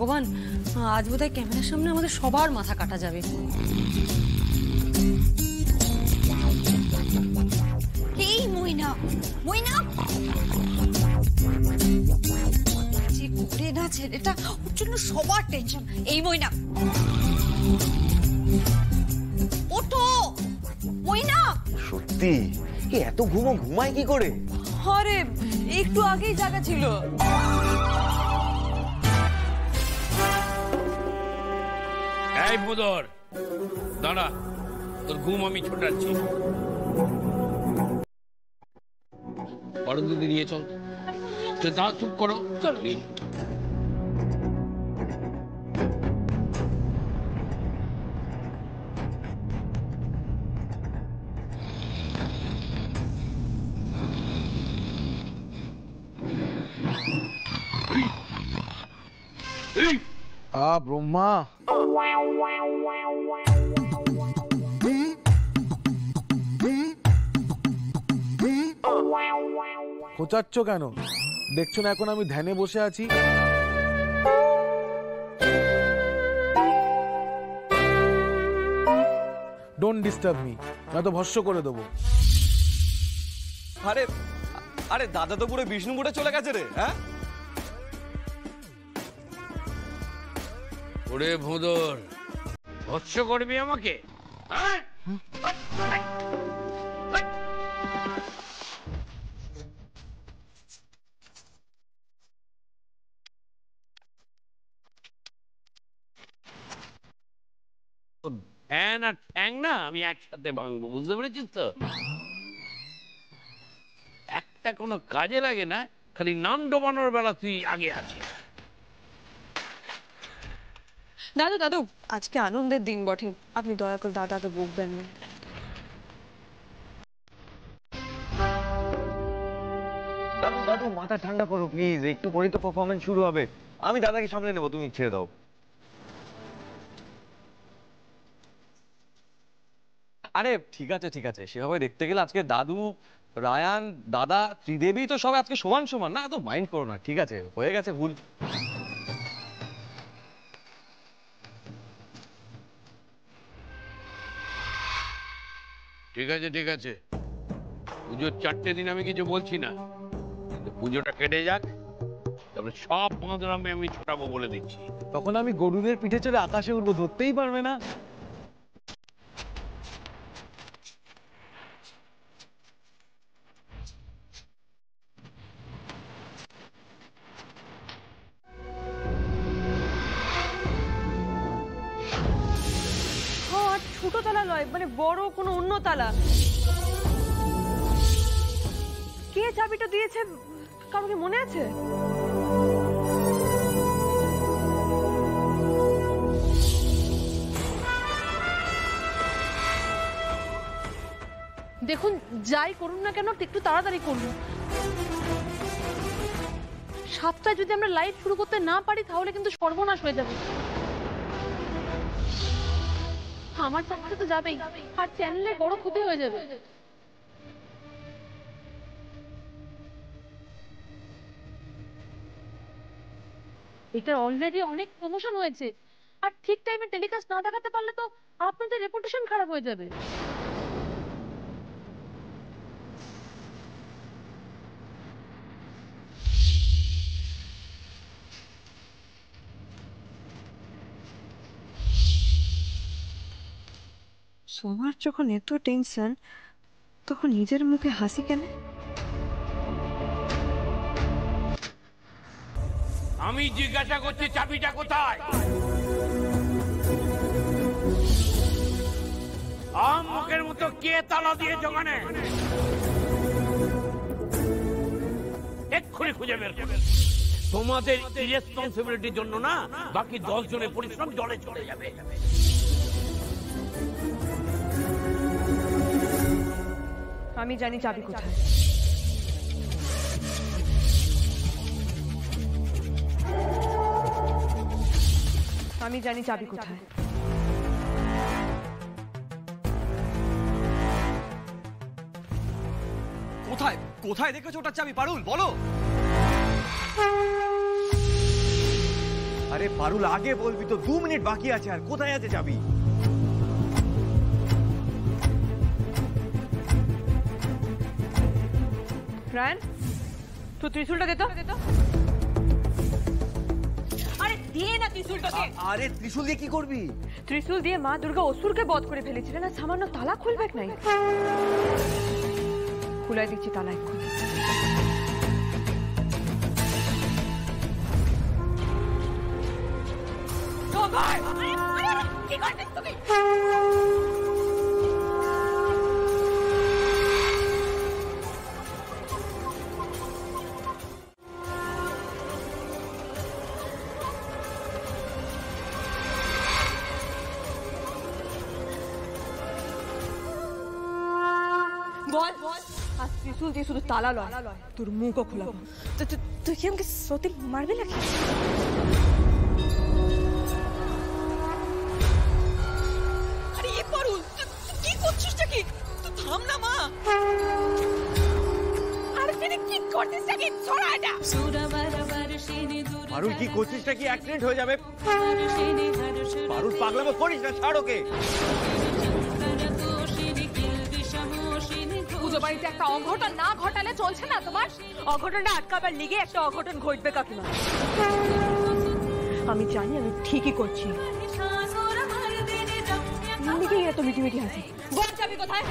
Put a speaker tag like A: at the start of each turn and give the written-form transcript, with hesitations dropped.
A: ভগবান, আজ বোধহয় ক্যামেরার সামনে আমাদের সবার মাথা কাটা যাবে।
B: এই মইনা, মইনা যে করে না ছেলেটা, ওর জন্য সবার টেনশন। এই মইনা, ওঠো মইনা।
C: সত্যি এত ঘুমায় কি করে?
A: আরে একটু আগেই জায়গা ছিল।
D: এই বুদর, দাঁড়া, তোর ঘুম আমি ছোটাচ্ছি। বড় দিদি নিয়ে চল। দাঁড়া, চুপ করো। চল।
C: ব্রহ্মা,
E: খোঁচাচ্ছ কেন? দেখছো না এখন আমি ধ্যানে বসে আছি? ডোন্ট ডিস্টার্ব মি, নয়তো ভস্য করে দেবো।
C: আরে আরে দাদা তো পুরো বিষ্ণুপুরে চলে গেছে রে। হ্যাঁ,
D: ওরে ভোদর, ভৎস করবি আমাকে? ফ্যান আর ঠ্যাং না আমি একসাথে ভাঙবো, বুঝতে পেরেছিস তো? একটা কোনো কাজে লাগে না, খালি নাম ডোবানোর বেলা তুই আগে আছিস।
A: দাদু দাদু, আজকে আনন্দের দিন বটে, আপনি দয়া করে দাদাকে বকবেন না।
C: দাদু মাথা ঠান্ডা করো প্লিজ, একটু পরেই তো পারফরমেন্স শুরু হবে। আমি দাদাকে সামলে নেবো, তুমি ছেড়ে দাও। আরে ঠিক আছে ঠিক আছে, সেভাবে দেখতে গেলে আজকে দাদু, রায়ান, দাদা, ত্রিদেবী তো সবাই আজকে সমান সমান না, তো মাইন্ড করো না। ঠিক আছে, হয়ে গেছে ভুল।
D: ঠিক আছে ঠিক আছে, পুজোর 4টে দিন আমি কিছু বলছি না, কিন্তু পুজোটা কেটে যাক, তারপরে সব বাঁধরামে আমি ছোটাবো বলে দিচ্ছি।
E: তখন আমি গরুদের পিঠে চড়ে আকাশে উঠবো, ধরতেই পারবে না।
A: ছোট তালা নয়, মানে বড় কোনো অন্য তালা। কে চাবিটা দিয়েছে কাউকে মনে আছে? দেখুন, যাই করুন না কেন একটু তাড়াতাড়ি করুন। 7টায় যদি আমরা লাইভ শুরু করতে না পারি তাহলে কিন্তু সর্বনাশ হয়ে যাবে। আমার চাকরি তো যাবেই, আর চ্যানেলে বড় ক্ষতি হয়ে যাবে। এটা অলরেডি অনেক প্রমোশন হয়েছে, আর ঠিক টাইমে টেলিকাস্ট না দেখাতে পারলে তো আপনাদের রেপুটেশন খারাপ হয়ে যাবে।
F: সোমার যখন এত টেনশন, তখন নিজের মুখে হাসি কেন?
D: আমি জিজ্ঞাসা করছি চাবিটা কোথায়? আম মুখের মতো কে তালা দিয়েছে ওখানে? এক্ষুনি খুঁজে বের করবে। তোমাদের ইরেসপন্সিবিলিটির জন্য না বাকি 10 জনের পরিশ্রম জলে চলে যাবে।
F: আমি জানি চাবি কোথায়। আমি জানি চাবি কোথায়।
C: কোথায় কোথায় দেখেছো ওটার চাবি? পারুল বলো।
G: আরে পারুল আগে বলবি তো, 2 মিনিট বাকি আছে, আর কোথায় আছে যাবি?
F: রায়ান, তো ত্রিশূলটা দে তো। আরে দিয়ে না ত্রিশূলটাকে।
G: আরে ত্রিশূল দিয়ে কি করবি?
F: ত্রিশূল দিয়ে মা দুর্গা অসুরকে বধ করে ফেলেছিলেন, আর সামান্য তালা খুলবে নাই। খুলাই দিচ্ছি তালা এক্ষুনি। কি করছিস তুমি? বল, আর ত্রিশূল দিয়ে শুধু তালা লয়, তোর মুখও খোলাবো। তুই কি আমাকে সত্যি মারবি নাকি? আরে এ পারুল, তুই কি করছিস নাকি? তুই থাম না মা। আরে তুই কি করছিস নাকি? ছড়া এটা।
G: পারুল কি করছিস নাকি? অ্যাক্সিডেন্ট হয়ে যাবে। পারুল পাগলামো করিস না, ছাড় ওকে।
F: পুজো বাড়িতে একটা অঘটন না ঘটালে চলছে না তোমার? অঘটনটা আটকাবার লিগে একটা অঘটন ঘটবে কাকিমা। আমি জানি আমি ঠিকই করছি। এত মিটি মিটি হাসি। বল যাবি কোথায়?